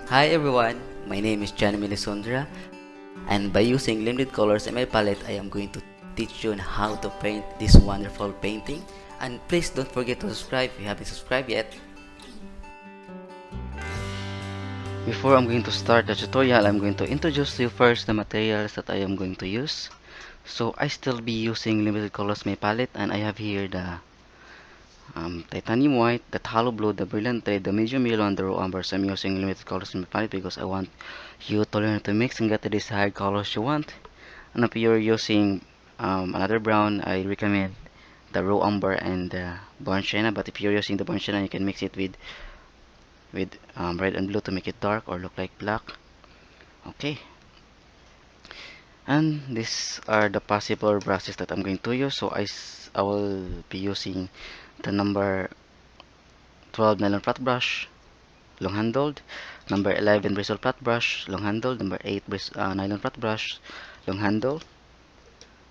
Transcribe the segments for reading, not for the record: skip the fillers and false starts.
Hi everyone, my name is JMLisondra, and by using limited colors in my palette, I am going to teach you on how to paint this wonderful painting. And please don't forget to subscribe if you haven't subscribed yet. Before I'm going to start the tutorial, I'm going to introduce you first the materials that I am going to use. So I still be using limited colors in my palette, and I have here the titanium white, the phthalo blue, the brilliant red, the medium yellow, and the raw umber. So I'm using limited colors in my palette because I want you to learn to mix and get the desired colors you want. And if you're using another brown, I recommend the raw umber and the burnt sienna. But if you're using the burnt sienna, you can mix it with red and blue to make it dark or look like black. Okay, and these are the possible brushes that I'm going to use. So I will be using the number 12 nylon flat brush, long handled, number 11 bristle flat brush, long handled, number 8 nylon flat brush, long handled,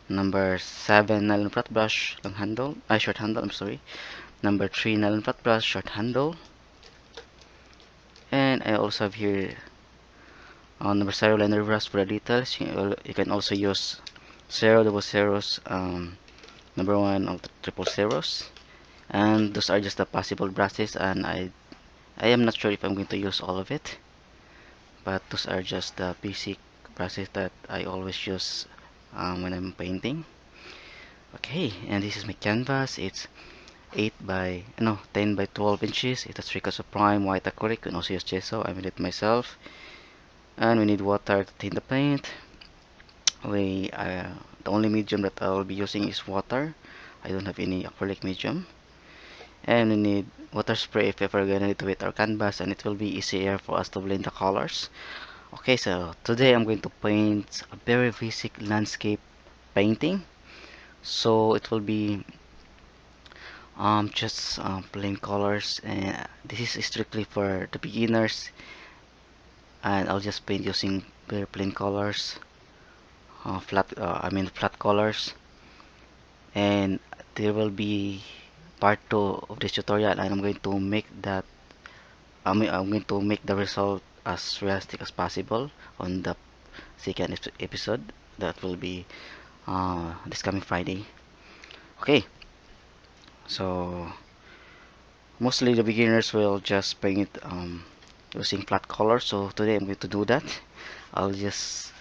number 7 nylon flat brush, long handle, short handle, I'm sorry, number 3 nylon flat brush, short handle, and I also have here number 0 liner brush for the details. You can also use 0, double zeros, number 1 of the triple zeros, and those are just the possible brushes, and I am not sure if I'm going to use all of it, but those are just the basic brushes that I always use when I'm painting. Okay, and this is my canvas. It's 10 by 12 inches. It's a 3 coats of prime white acrylic. You can also use gesso. I made it myself. And we need water to tint the paint. The only medium that I will be using is water. I don't have any acrylic medium. And we need water spray if ever gonna need to wet our canvas, and it will be easier for us to blend the colors. Okay, so today I'm going to paint a very basic landscape painting. So it will be just plain colors, and this is strictly for the beginners, and I'll just paint using very plain colors, flat colors, and there will be part 2 of this tutorial, and I'm going to make that I'm going to make the result as realistic as possible on the second episode that will be this coming Friday. Okay, so mostly the beginners will just paint using flat color, so today I'm going to do that. I'll just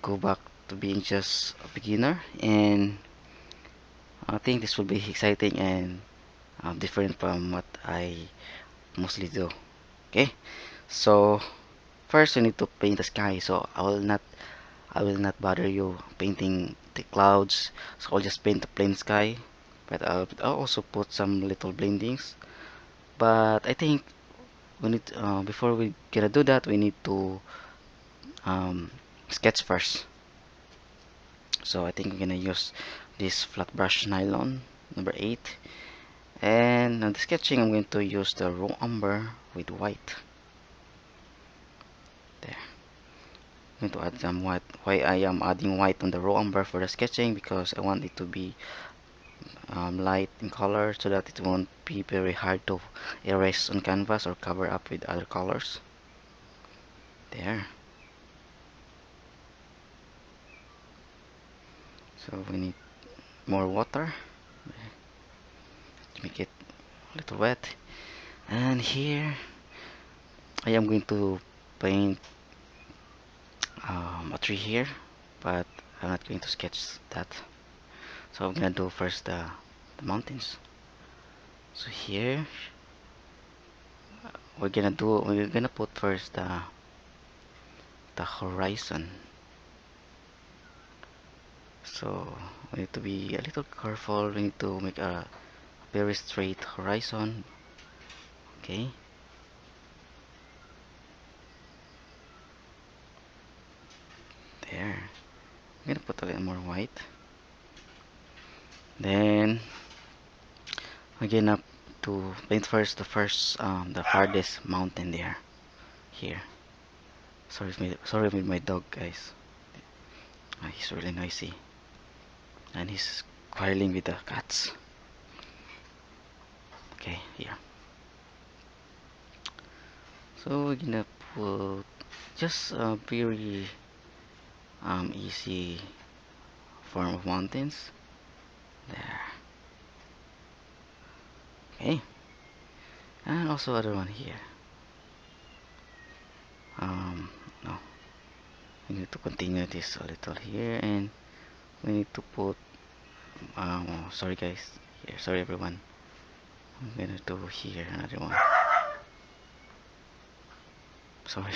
go back to being just a beginner, and I think this will be exciting and different from what I mostly do. Okay, so first we need to paint the sky, so I will not bother you painting the clouds, so I'll just paint the plain sky, but I'll also put some little blendings. But I think we need before we gonna do that, we need to um, sketch first. So I think we're gonna use this flat brush nylon number 8, and on the sketching I'm going to use the raw umber with white. There, I'm going to add some white. Why I am adding white on the raw umber for the sketching, because I want it to be light in color so that it won't be very hard to erase on canvas or cover up with other colors. There. So we need more water to make it a little wet. And here I am going to paint a tree here, but I'm not going to sketch that. So I'm gonna do first the mountains. So here we're gonna put first the horizon. So we need to be a little careful. We need to make a very straight horizon. Okay. There. I'm gonna put a little more white. Then we're gonna to paint first the farthest mountain there. Here. Sorry with my dog, guys. He's really noisy, and he's quarreling with the cats. Okay, here. So we're gonna put just a very easy form of mountains there. Okay, and also other one here. No, we need to continue this a little here, and we need to put oh, sorry guys, here, sorry everyone. I'm gonna do here another one. Sorry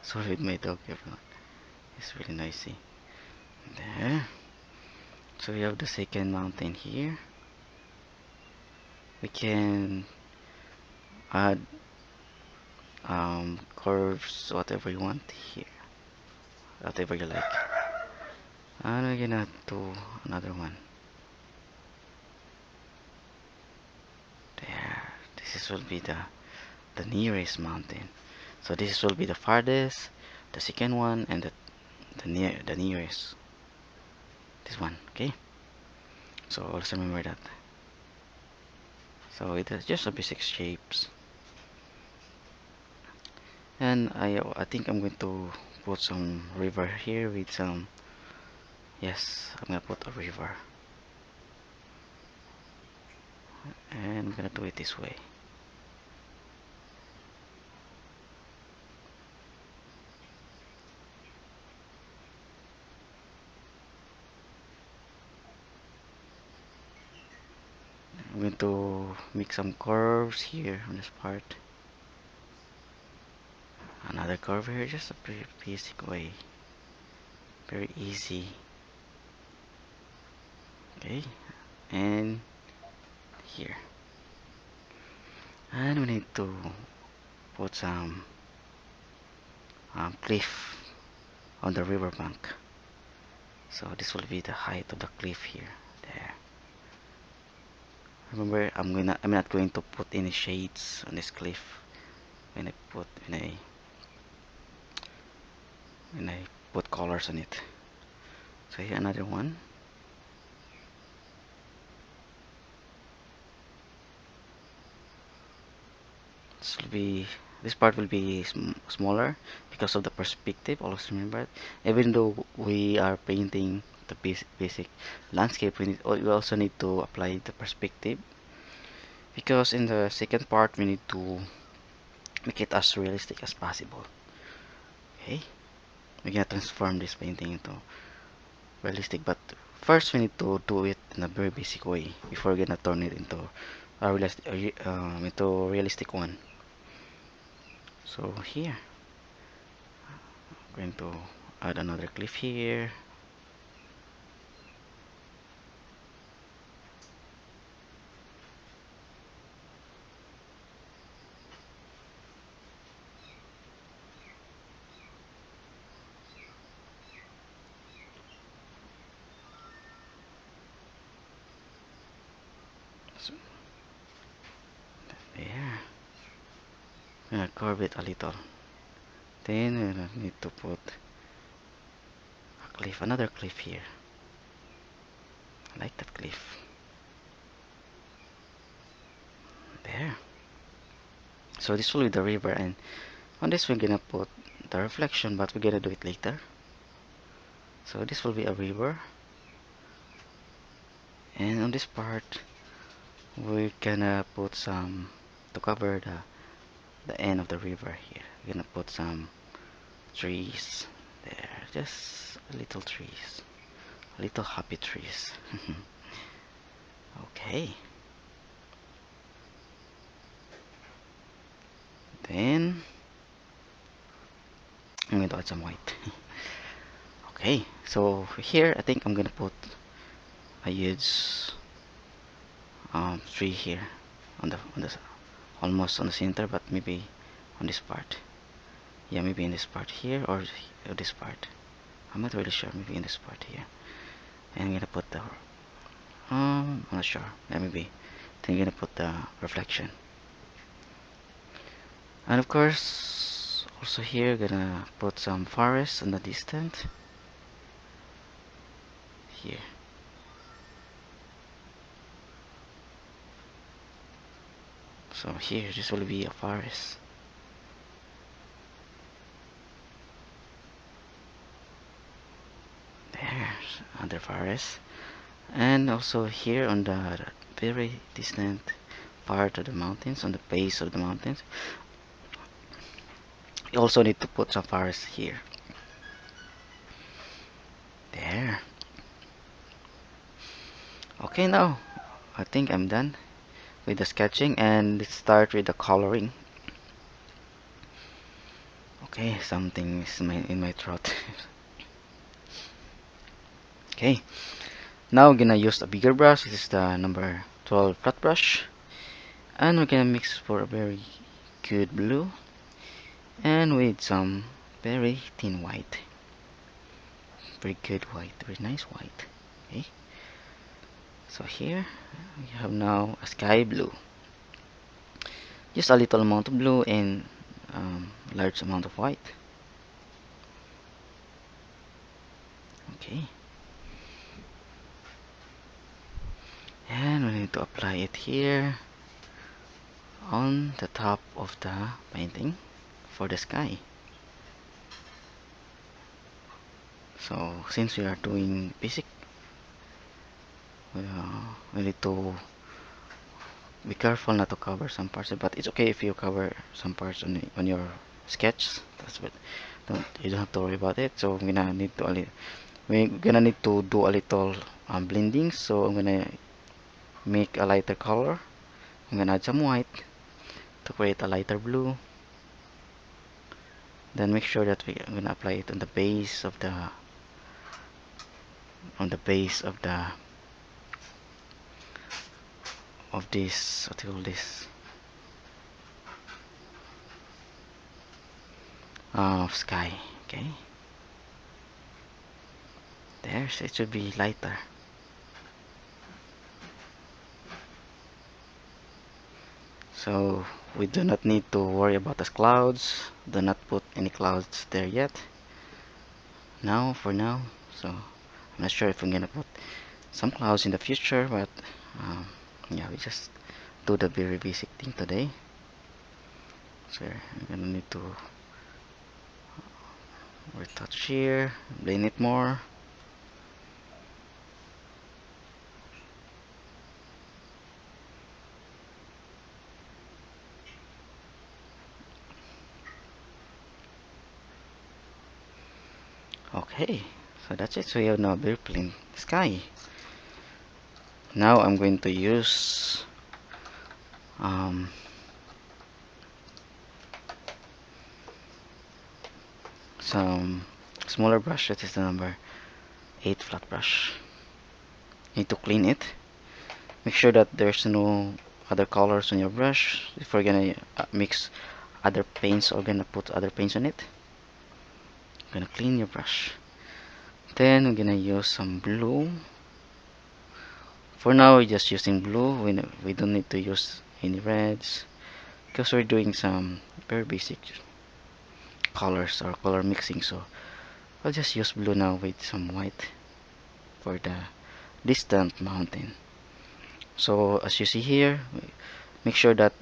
sorry with my dog, everyone. It's really noisy. There. So we have the second mountain here. We can add curves, whatever you want here, whatever you like. And we're gonna do another one. There. This will be the nearest mountain. So this will be the farthest, the second one, and the nearest. This one, okay. So also remember that. So it is just a basic shapes. And I think I'm going to put some river here with some, yes, I'm gonna put a river. And I'm gonna do it this way. I'm going to make some curves here on this part. Another curve here, just a pretty basic way. Very easy. Okay, and here. And we need to put some cliff on the riverbank. So this will be the height of the cliff here. There. Remember, I'm not going to put any shades on this cliff when I put colors on it. So here another one. This part will be smaller because of the perspective. Always remember, even though we are painting the basic landscape, we also need to apply the perspective, because in the second part we need to make it as realistic as possible. Okay, we're gonna transform this painting into realistic, but first we need to do it in a very basic way before we're gonna turn it into a realistic one. So here I'm going to add another cliff here. So there, I'm gonna curve it a little. Then I need to put a cliff, another cliff here. I like that cliff. There. So this will be the river, and on this we're gonna put the reflection, but we're gonna do it later. So this will be a river, and on this part we're gonna put some, to cover the end of the river here, we're gonna put some trees there, just a little trees, little happy trees. Okay, then I'm going to add some white. Okay, so here I think I'm gonna put a huge tree here on the almost on the center, but maybe on this part. Yeah, maybe in this part here, or this part. I'm not really sure. Maybe in this part here. And I'm gonna put the I'm not sure. Yeah, maybe. Then I'm gonna put the reflection. And of course, also here gonna put some forest in the distance. Here. So here, this will be a forest. other forest. And also here on the very distant part of the mountains, on the base of the mountains, you also need to put some forest here. There. Okay, now I think I'm done with the sketching, and let's start with the coloring. Okay, something is in my throat. Okay, now we're gonna use a bigger brush. This is the number 12 flat brush, and we're gonna mix for a very good blue and with some very thin white. Very good white, very nice white. Okay, so here we have now a sky blue. Just a little amount of blue and large amount of white. Okay, and we need to apply it here on the top of the painting for the sky. So since we are doing basic, we need to be careful not to cover some parts, but it's okay if you cover some parts on your sketch. That's what, you don't have to worry about it. So we're gonna need to do a little blending. So I'm gonna make a lighter color. I'm gonna add some white to create a lighter blue. Then make sure that I'm gonna apply it on the base of the this, what do you call this, sky. Okay, there, so it should be lighter. So we do not need to worry about the clouds. Do not put any clouds there yet. Now, for now. So I'm not sure if I'm gonna put some clouds in the future, but yeah, we just do the very basic thing today. So I'm gonna need to retouch here, blend it more. Okay, so that's it. So we have now a very plain sky. Now I'm going to use some smaller brush. That is the number 8 flat brush. Need to clean it. Make sure that there's no other colors on your brush. If we're gonna mix other paints or gonna put other paints on it, gonna clean your brush. Then we're gonna use some blue. For now, we're just using blue. We don't need to use any reds because we're doing some very basic colors or color mixing. So I'll just use blue now with some white for the distant mountain. So as you see here, make sure that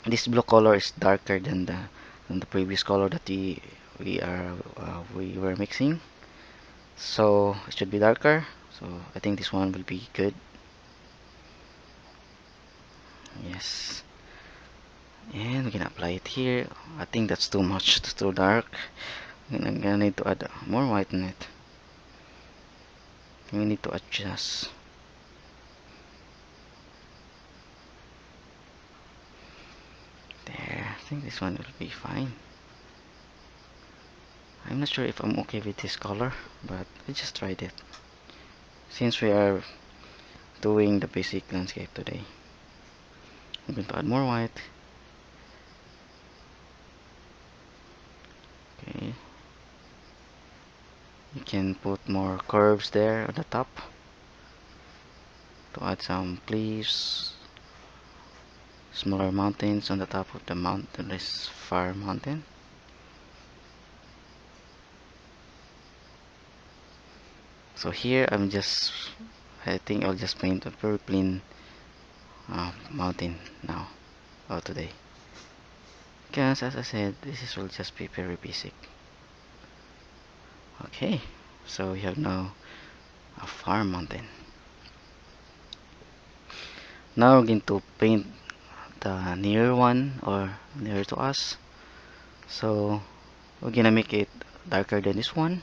this blue color is darker than the previous color that we were mixing. So it should be darker. So I think this one will be good. Yes, and we can apply it here. I think that's too much, it's too dark. I'm gonna need to add more white in it. We need to adjust. There, I think this one will be fine. I'm not sure if I'm okay with this color, but I just tried it since we are doing the basic landscape today. I'm going to add more white. Okay, you can put more curves there on the top to add some cliffs, smaller mountains on the top of the mountain, this far mountain. So here I think I'll just paint a very plain mountain now today, because as I said, will just be very basic. Okay, so we have now a far mountain. Now we're going to paint the near one or near to us. So we're gonna make it darker than this one.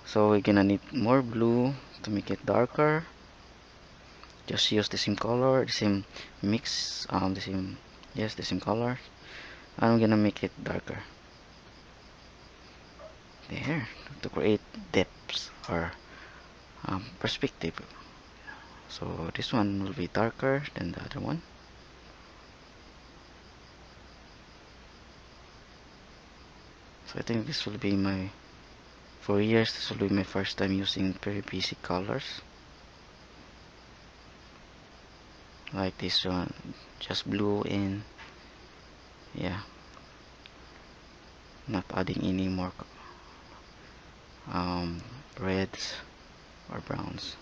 So we're gonna need more blue to make it darker. Just use the same color, the same mix, the same color. I'm gonna make it darker there to create depths or perspective. So this one will be darker than the other one. So I think this will be my, for years, this will be my first time using very basic colors like this one, just blue and yeah, not adding any more reds or browns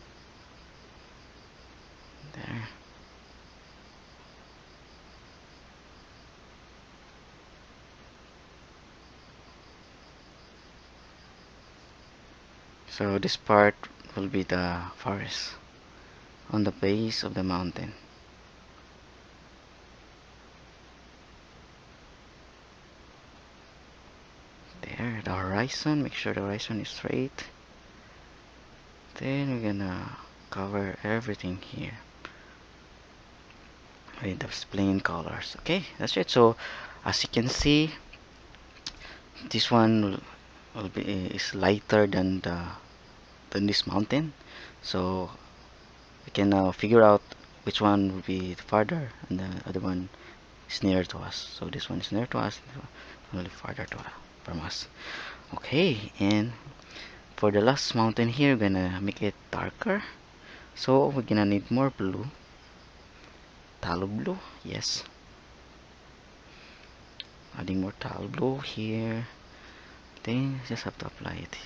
there. So this part will be the forest on the base of the mountain. There, the horizon, make sure the horizon is straight. Then we're gonna cover everything here with those plain colors. Okay, that's it. So as you can see, this one will be is lighter than this mountain. So we can now figure out which one will be farther and the other one is near to us. So this one is near to us, this one will be farther from us. Okay, and for the last mountain here, we're gonna make it darker. So we're gonna need more blue, phthalo blue, yes. Adding more phthalo blue here. Then just have to apply it.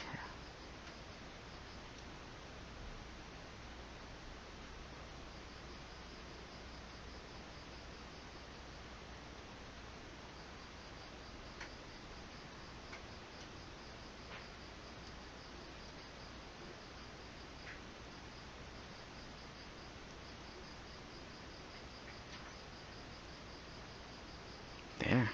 There.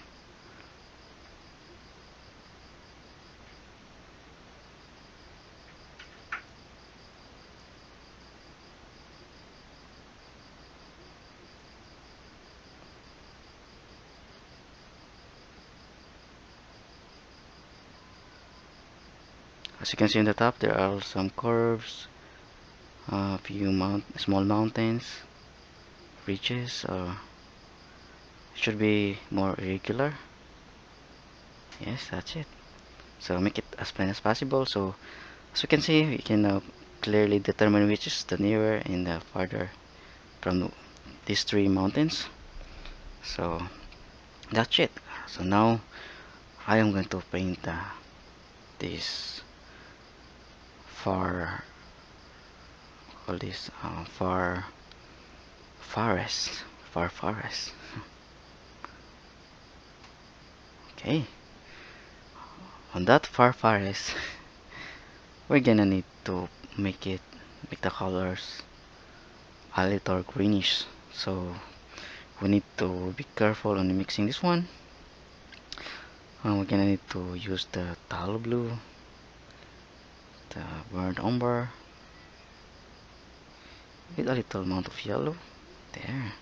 As you can see on the top, there are some curves, a few small mountains, ridges. Should be more irregular. Yes, that's it. So make it as plain as possible. So as you can see, we can now clearly determine which is the nearer and the farther from these three mountains. So that's it. So now I am going to paint this far, call this forest, far forest. Okay, on that far forest, we're gonna need to make the colors a little greenish. So we need to be careful on mixing this one. We're gonna need to use the phthalo blue, the burnt umber, with a little amount of yellow there.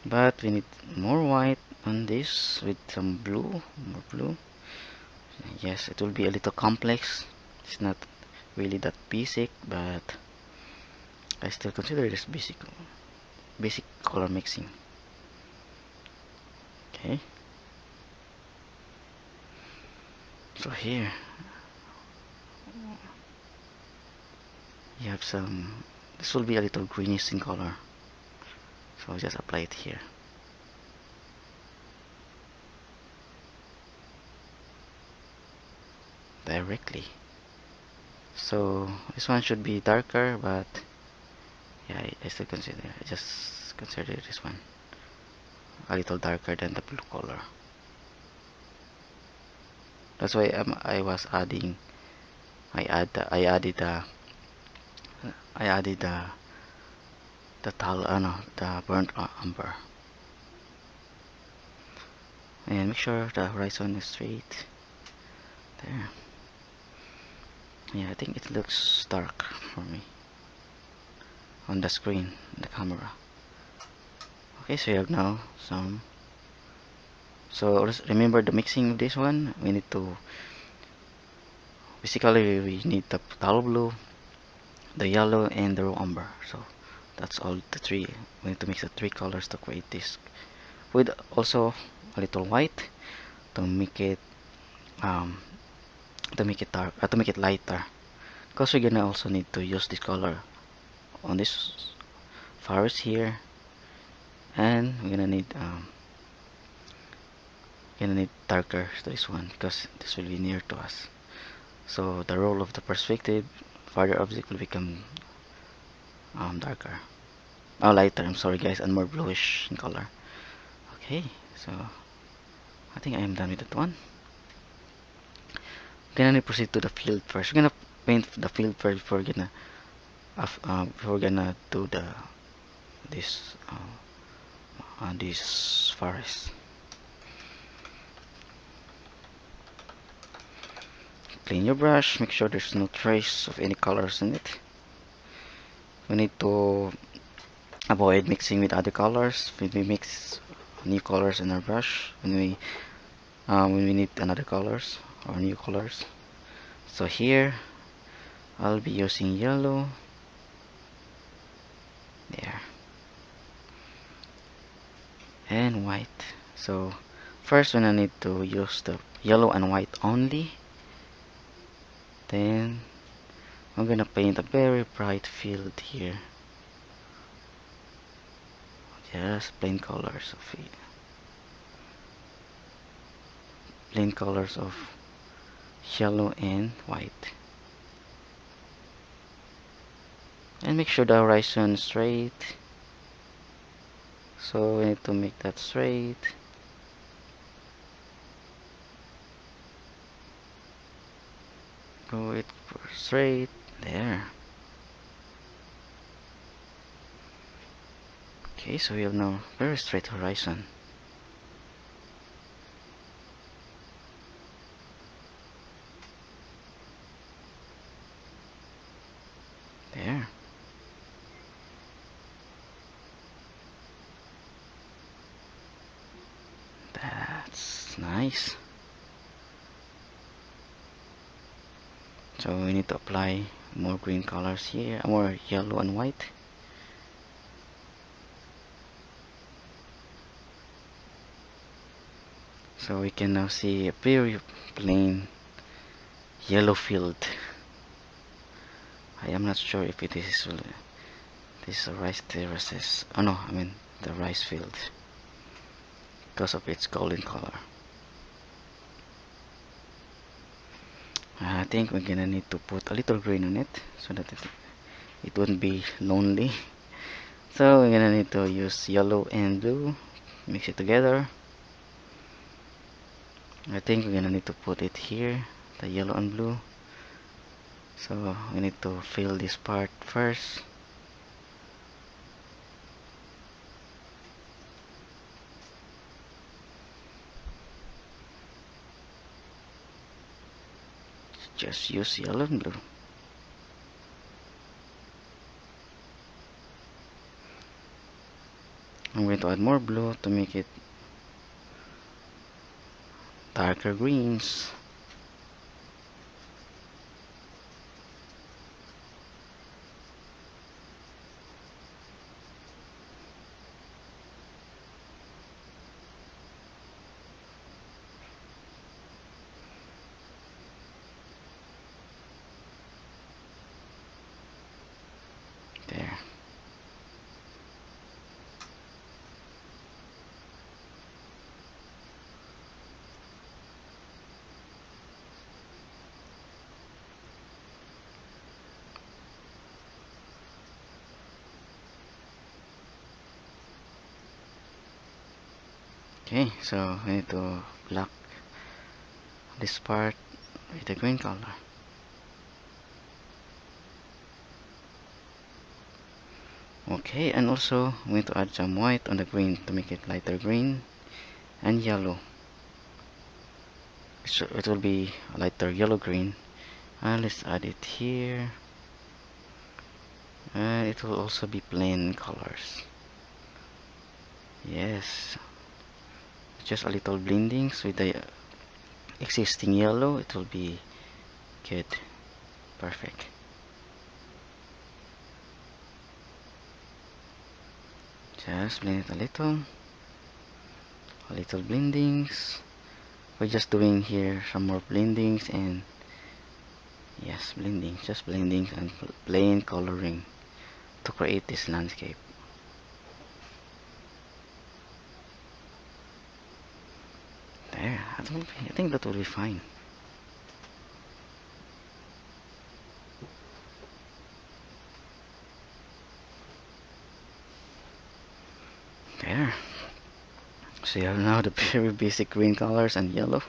But we need more white on this with some blue, more blue. Yes, it will be a little complex. It's not really that basic, but I still consider this basic color mixing. Okay. So here you have some, this will be a little greenish in color. So just apply it here. Directly. So this one should be darker, but yeah, I still I just consider this one a little darker than the blue color. That's why I was adding I added the tal no, the burnt umber, and make sure the horizon is straight there. Yeah, I think it looks dark for me on the screen, the camera. Okay, so you have now some. So remember the mixing of this one. We need to basically we need the phthalo blue, the yellow, and the raw umber. So that's all the three. We need to mix the three colors to create this, with also a little white to make it um dark, to make it lighter. Because we're gonna also need to use this color on this forest here, and we're gonna need darker to this one because this will be near to us. So the role of the perspective, farther object will become darker. Oh, lighter. I'm sorry, guys, and more bluish in color. Okay, so I think I am done with that one. We're gonna proceed to the field first. We're gonna paint the field first before we're gonna do this this forest. Clean your brush. Make sure there's no trace of any colors in it. We need to avoid mixing with other colors. When we mix new colors in our brush, when we need another colors or new colors. So here I'll be using yellow there and white. So first when I need to use the yellow and white only, then I'm gonna paint a very bright field here. Just plain colors of it. Plain colors of yellow and white. And make sure the horizon is straight. So we need to make that straight. Go it straight there. Okay, so we have now very straight horizon. There. That's nice. So we need to apply more green colors here, more yellow and white. So we can now see a very plain yellow field. I am not sure if it is this rice terraces. Oh no, I mean the rice field because of its golden color. I think we're gonna need to put a little green on it so that it won't be lonely. So we're gonna need to use yellow and blue, mix it together. I think we're gonna need to put it here, the yellow and blue. So we need to fill this part first. Just use yellow and blue. I'm going to add more blue to make it darker greens. There. Okay, so I need to block this part with the green color. Okay, and also I'm going to add some white on the green to make it lighter green, and yellow. So it will be a lighter yellow green, and let's add it here, and it will also be plain colors. Yes, just a little blendings with the existing yellow, it will be good, perfect. Just blend it a little blendings. We're just doing here some more blendings, and yes, blendings, just blendings and plain coloring to create this landscape. There, I think that will be fine. There. So you have now the very basic green colors and yellow.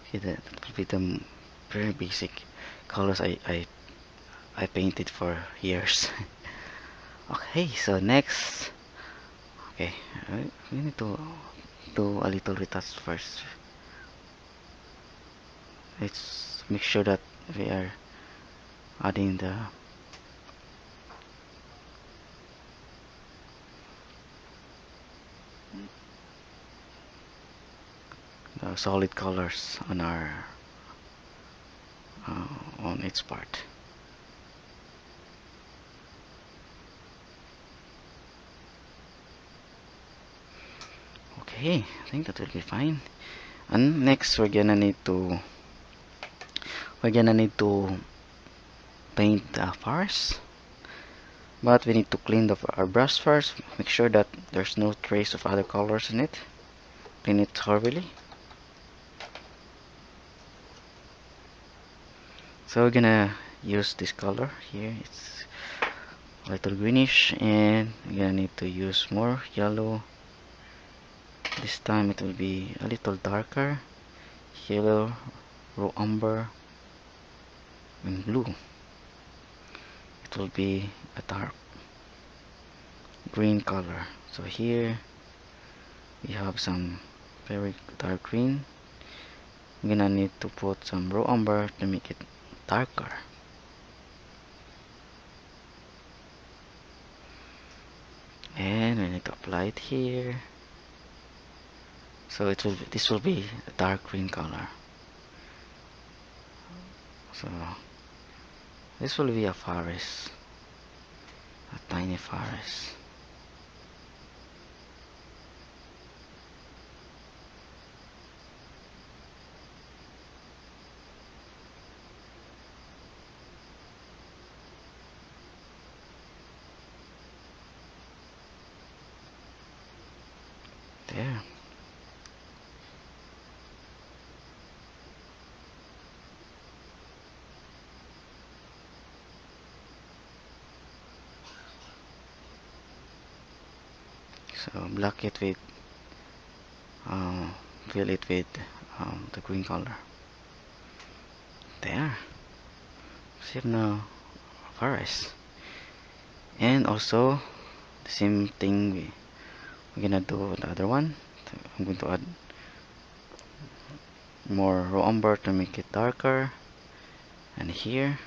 Okay, that will be the very basic colors I painted for years. Okay, so next, okay, we need to do a little retouch first. Let's make sure that we are adding the solid colors on our on its part. Okay, I think that will be fine. And next we're gonna need to paint the forest, but we need to clean our brush first. Make sure that there's no trace of other colors in it. Clean it thoroughly. So we're gonna use this color here. It's a little greenish, and we're gonna need to use more yellow. This time it will be a little darker yellow, raw umber, and blue. It will be a dark green color. So here we have some very dark green. I'm gonna need to put some raw umber to make it darker. And we need to apply it here. So this will be a dark green color. So this will be a forest, a tiny forest. There. So block it with, fill it with the green color. There. Save now forest. And also the same thing we're gonna do with the other one. So I'm going to add more raw umber to make it darker, and here.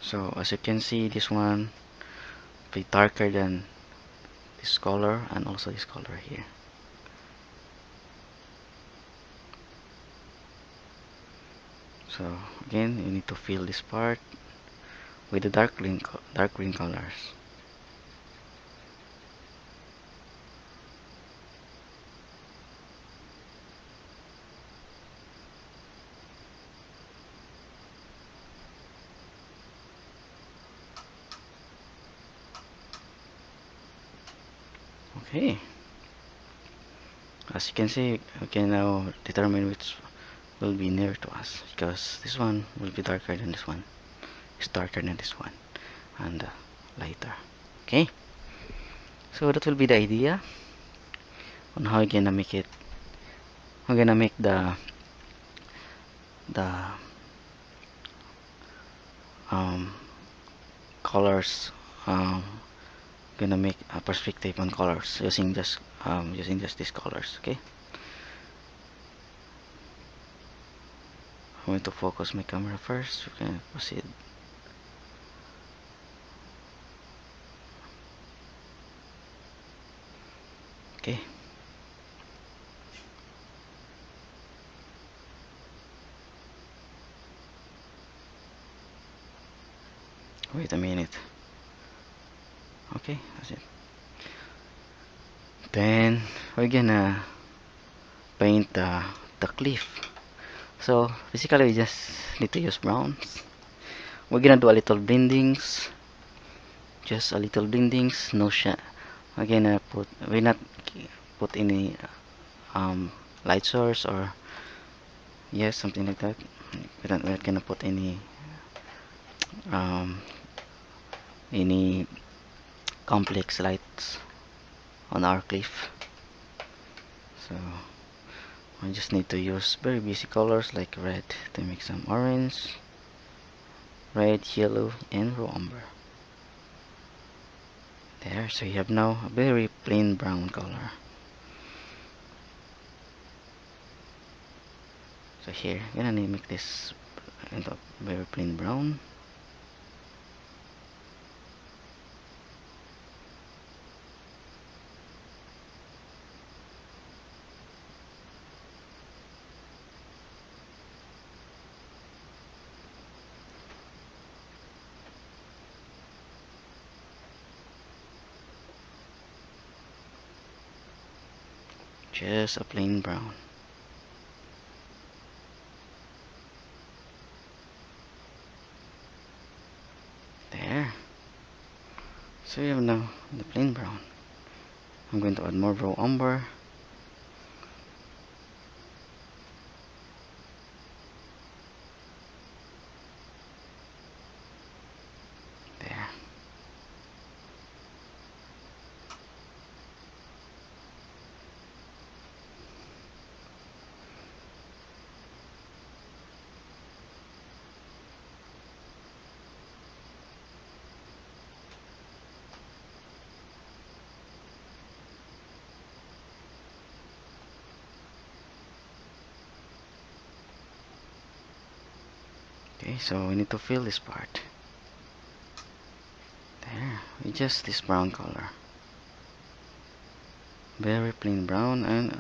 So as you can see, this one will be darker than this color, and also this color here. So again, you need to fill this part with the dark green colors. Okay, as you can see, we can now determine which will be near to us, because this one will be darker than this one. It's darker than this one. and lighter. Okay, so that will be the idea on how you're gonna make it. I'm gonna make the um, colors. Gonna make a perspective on colors using just these colors. Okay, I'm going to focus my camera first. We can proceed. Okay. Wait a minute. Okay, that's it. Then we're gonna paint the cliff. So basically we just need to use browns. We're gonna do a little blendings, just a little blendings, no shine. We're gonna we're not put any light source or yes, something like that. We're not gonna put um, any complex lights on our cliff. So I just need to use very basic colors like red to make some orange, red, yellow, and raw umber. There, so you have now a very plain brown color. So here, I'm gonna make this into very plain brown. Just a plain brown. There. So you have now the plain brown. I'm going to add more raw umber. There. Okay, so we need to fill this part. There, with just this brown color. Very plain brown, and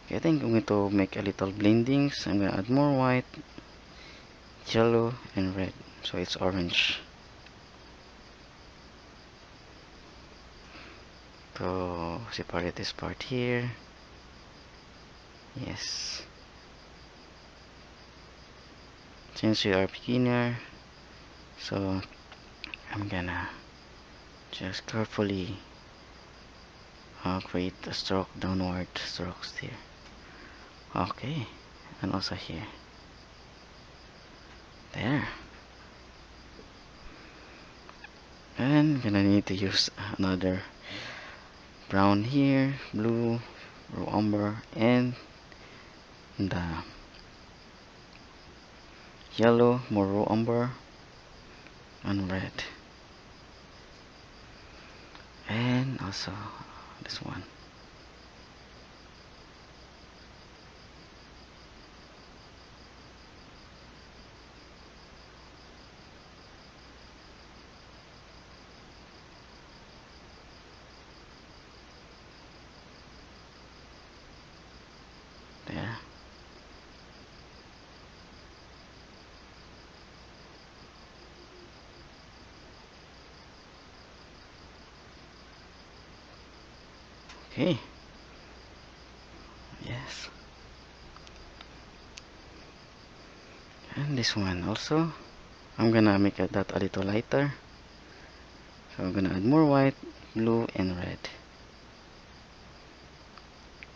okay, I think I'm going to make a little blendings. I'm going to add more white, yellow, and red, so it's orange. To separate this part here. Yes. Since we are beginner, so I'm gonna just carefully create a stroke, downward strokes here. Okay, and also here. There. And gonna need to use another brown here, blue, raw umber, and the yellow, more raw umber, and red. And also this one. There. Okay. Yes. And this one also. I'm gonna make that a little lighter. So I'm gonna add more white, blue, and red.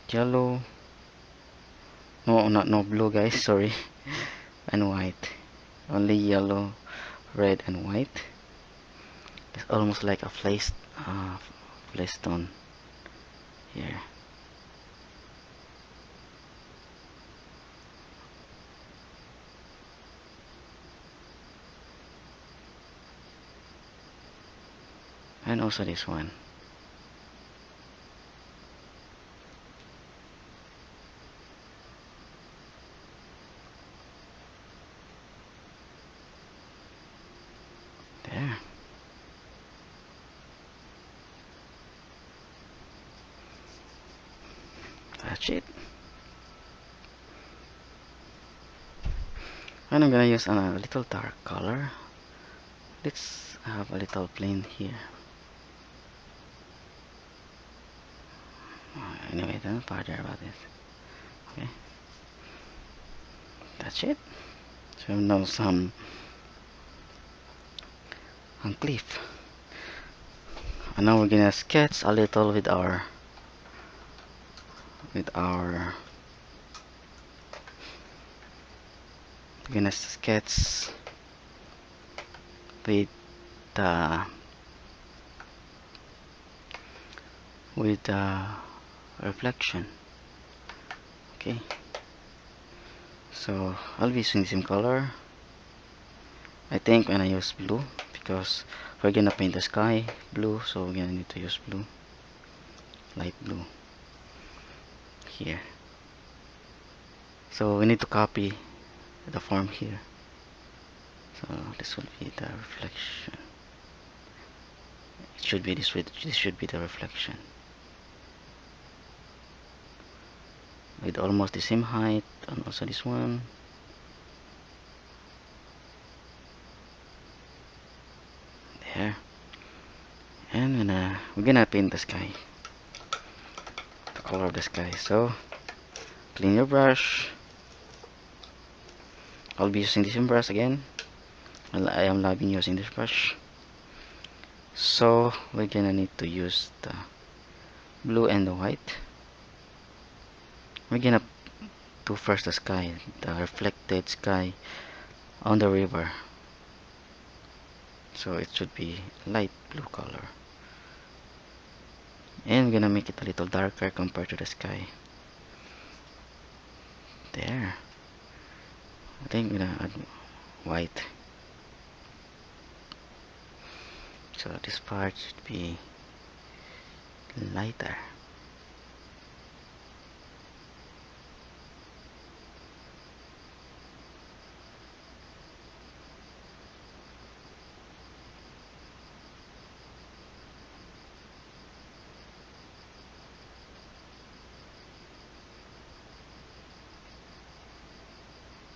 Yellow. No, no blue, guys. Sorry. And white. Only yellow, red, and white. It's almost like a place stone here. And also this one. There. That's it. And I'm gonna use a little dark color. Let's have a little plain here. Anyway, don't bother about this. Okay. That's it. So now some cliff. And now we're gonna sketch a little with our we're gonna sketch with the reflection. Okay, so I'll be using the same color. I think when I use blue, because we're gonna paint the sky blue, so we're gonna need to use blue, light blue here. So we need to copy the form here. So this will be the reflection. It should be this way. This should be the reflection with almost the same height, and also this one. There. And we're gonna paint the sky, the color of the sky. So clean your brush. I'll be using this brush again. Well, I am loving using this brush. So we're gonna need to use the blue and the white. We're gonna do first the sky, the reflected sky on the river. So it should be light blue color. And we're gonna make it a little darker compared to the sky. There. I think we're gonna add white. So this part should be lighter.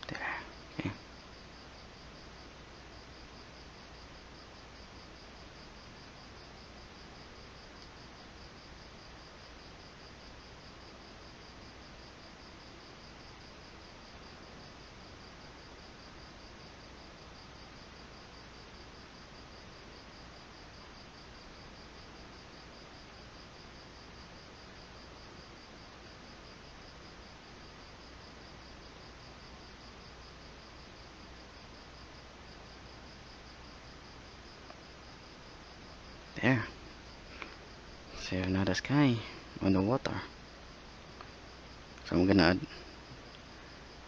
There. Okay. There. So now the sky on the water. So I'm gonna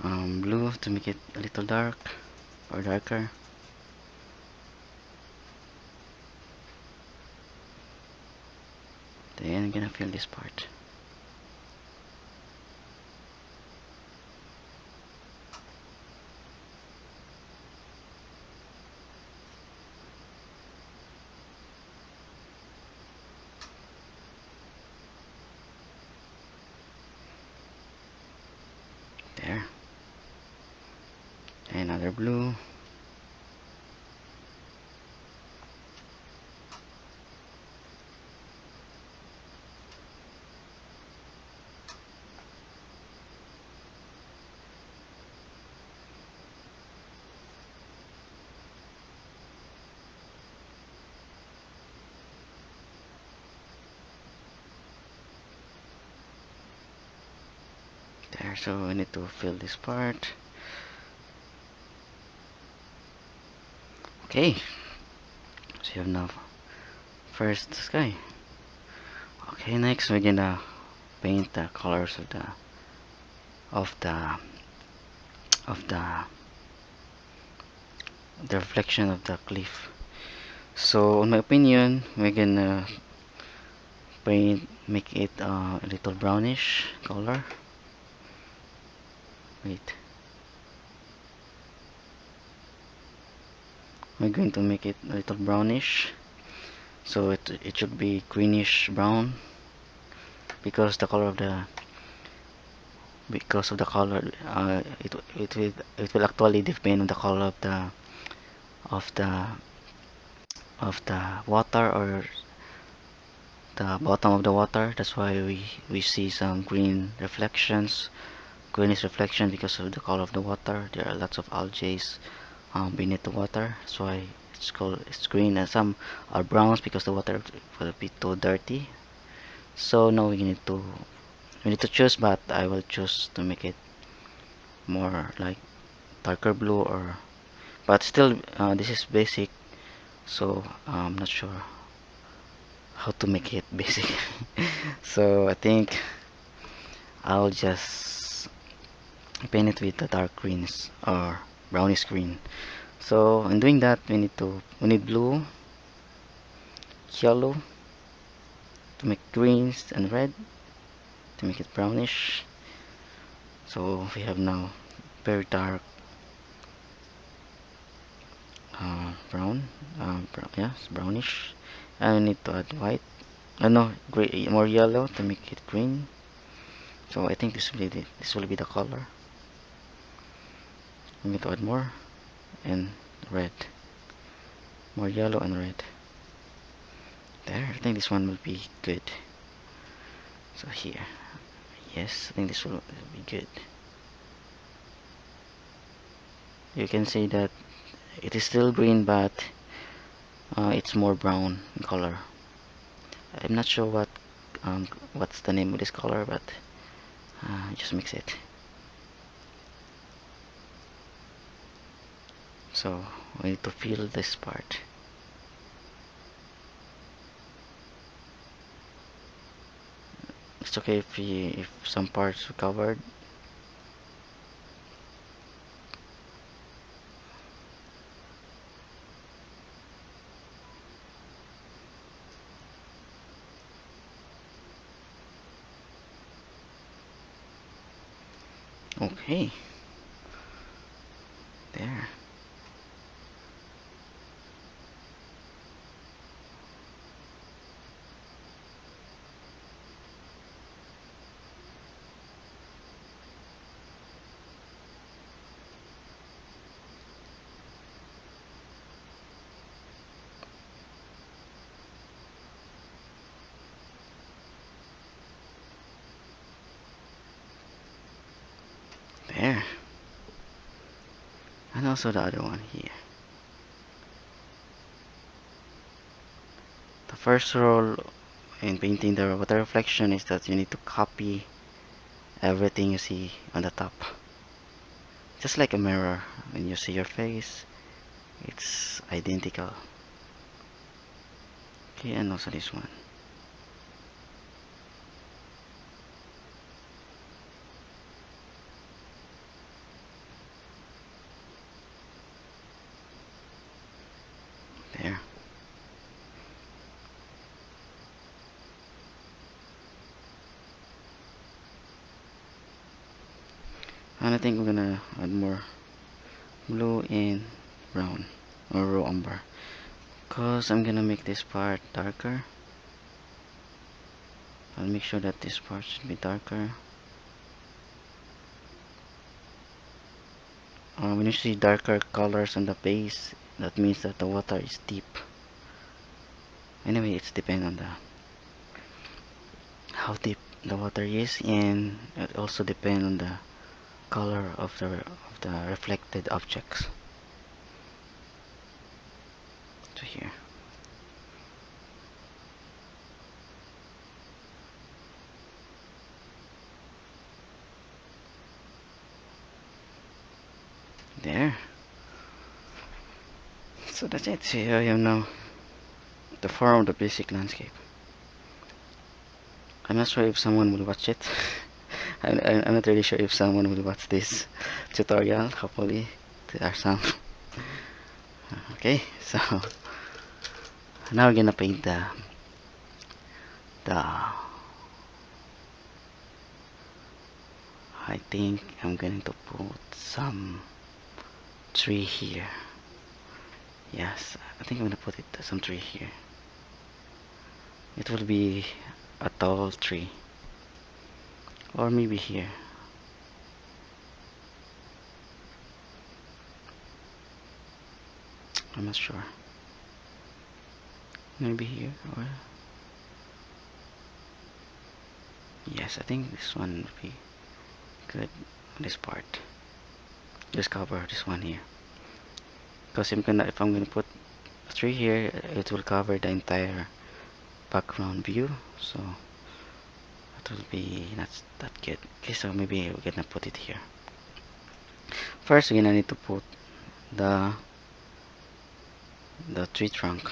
add blue to make it a little dark or darker. Then I'm gonna fill this part. There. Another blue. There, so we need to fill this part. Okay, so you have now first the sky. Okay, next we're gonna paint the colors of of the of the the reflection of the cliff. So in my opinion, we're gonna make it a little brownish color. Wait, we're going to make it a little brownish, so it should be greenish brown, because the color of the color, it will actually depend on the color of the of the water, or the bottom of the water. That's why we see some greenish reflection, because of the color of the water. There are lots of algae beneath the water. That's why it's green, and some are browns because the water will be too dirty. So now we need to choose, but I will choose to make it more like darker blue, or but still this is basic, so I'm not sure how to make it basic. So I think I'll just paint it with the dark greens or brownish green. So in doing that, we need blue, yellow to make greens, and red to make it brownish. So we have now very dark yes, brownish, and we need to add white. No, gray, more yellow to make it green. So I think this will be the color. We need to add more, and red, more yellow and red. There, I think this one will be good. So here, yes, I think this will be good. You can see that it is still green, but it's more brown in color. I'm not sure what's the name of this color, but just mix it. So we need to fill this part. It's okay if some parts are covered. Okay, there. There. And also the other one here. The first rule in painting the water reflection is that you need to copy everything you see on the top. Just like a mirror, when you see your face, it's identical. Okay, and also this one. There. And I think we're gonna add more blue and brown, or raw umber, because I'm gonna make this part darker. I'll make sure that this part should be darker. When you see darker colors on the base, that means that the water is deep. Anyway, it's depend on the how deep the water is, and it also depend on the color of the reflected objects. So here. There. So that's it. So here I am now the form of the basic landscape. I'm not sure if someone will watch it. I'm not really sure if someone will watch this tutorial. Hopefully there are some. Okay, so now we're gonna paint the I think I'm going to put some tree here. Yes, I think I'm gonna put some tree here. It will be a tall tree, or maybe here. I'm not sure. Maybe here, or yes, I think this one would be good. This part, just cover this one here, because if I'm gonna put a tree here, it will cover the entire background view, so it will be not that good. Okay, so maybe we're gonna put it here. First, we're gonna need to put the tree trunk.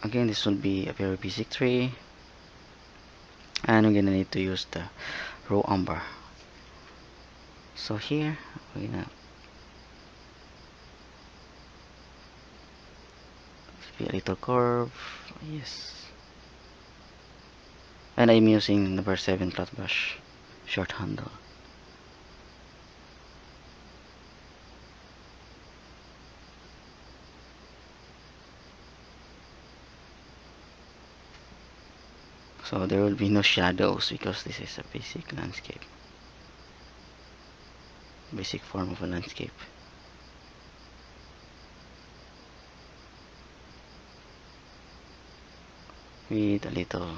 Again, this will be a very basic tree, and we're gonna need to use the raw umber. So here we're gonna be a little curve, yes. And I'm using number 7 flat brush, short handle. So there will be no shadows because this is a basic landscape, basic form of a landscape. With a little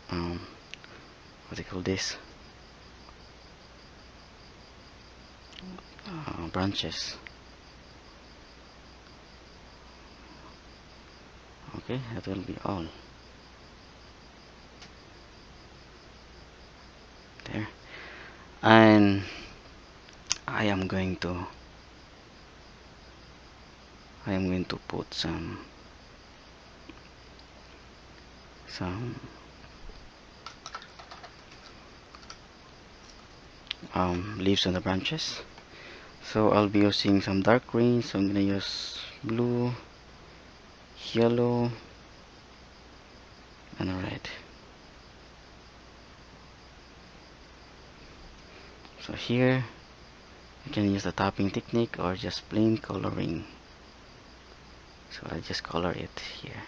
what do you call this, branches. Okay, that will be all there. And I am going to put some leaves on the branches. So I'll be using some dark green, so I'm gonna use blue, yellow, and red. So here you can use the topping technique or just plain coloring. So I'll just color it here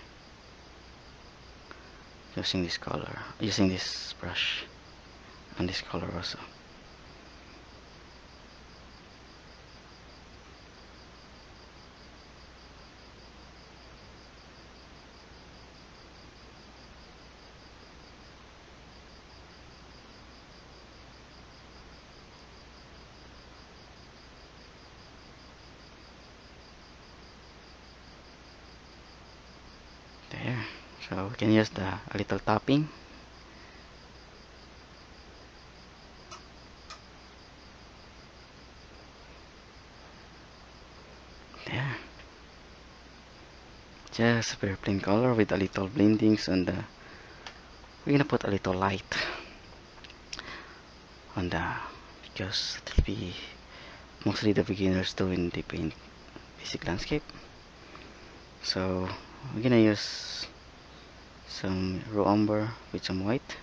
using this color, using this brush, and this color also. There. So we can use a little topping. There. Just a very plain color with a little blendings on the. We're gonna put a little light on the, because it will be mostly the beginners doing the paint basic landscape. So we're gonna use some raw umber with some white.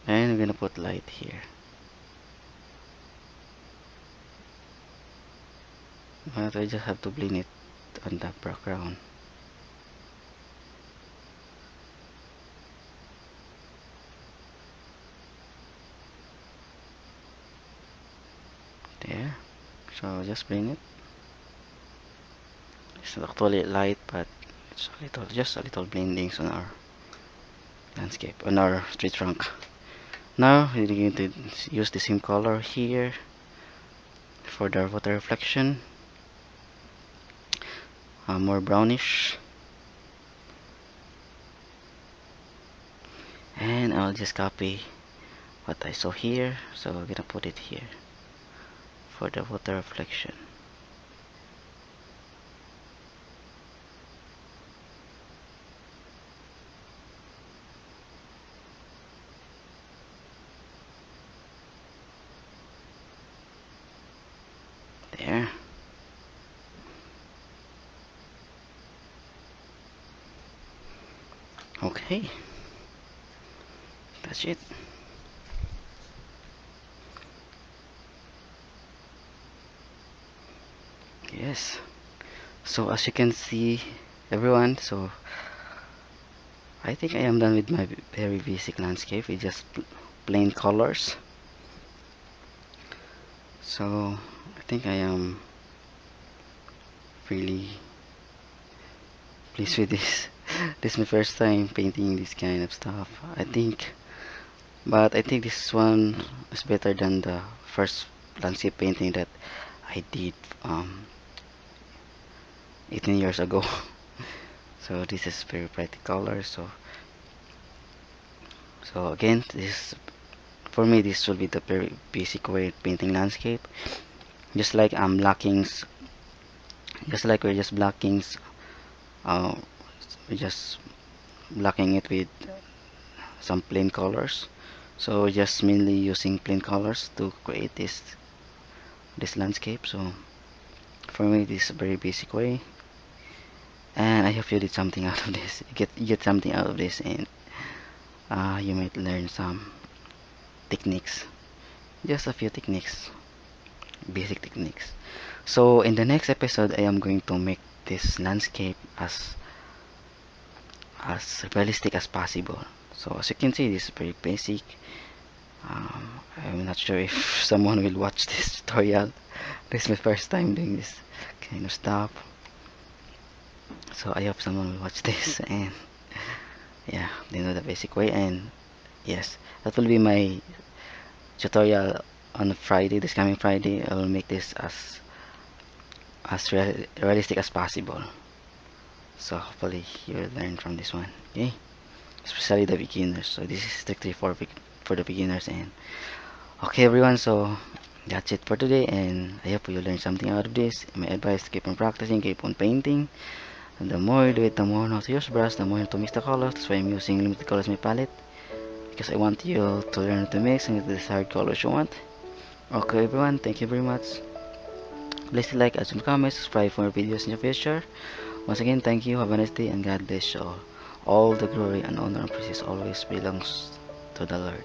And we're gonna put light here. But I just have to blend it on the background. There. So just blend it. It's not actually light, but it's a little, just a little blendings on our landscape, on our tree trunk. Now we're going to use the same color here for the water reflection, more brownish, and I'll just copy what I saw here, so I'm gonna put it here for the water reflection. There. Okay, that's it. Yes, so as you can see everyone, so I think I am done with my very basic landscape with just plain colors. So I think I am really pleased with this. This is my first time painting this kind of stuff, I think, but I think this one is better than the first landscape painting that I did 18 years ago. So this is very bright color. So again, this for me this will be the very basic way of painting landscape. Just like blockings, just like we're just blockings, uh, we're just blocking it with some plain colors. So just mainly using plain colors to create this landscape. So for me this is a very basic way, and I hope you did something out of this. You get something out of this, and you might learn some techniques, just a few techniques, basic techniques. So in the next episode I am going to make this landscape as realistic as possible. So as you can see, this is very basic. I'm not sure if someone will watch this tutorial. This is my first time doing this kind of stuff, so I hope someone will watch this and yeah, they know the basic way. And yes, that will be my tutorial on Friday, this coming Friday. I will make this as realistic as possible, so hopefully you'll learn from this one. Okay, especially the beginners. So this is strictly for the beginners. And okay everyone, so that's it for today, and I hope you learned something out of this. My advice: keep on practicing, keep on painting, and the more you do it, the more you know to use brush, the more you know to mix the colors. That's why I'm using limited colors in my palette, because I want you to learn to mix and get the desired colors you want. Okay everyone, thank you very much. Please like, add some comments, subscribe for more videos in the future. Once again, thank you, have a nice day, and God bless you all. All the glory and honor and praise always belongs to the Lord.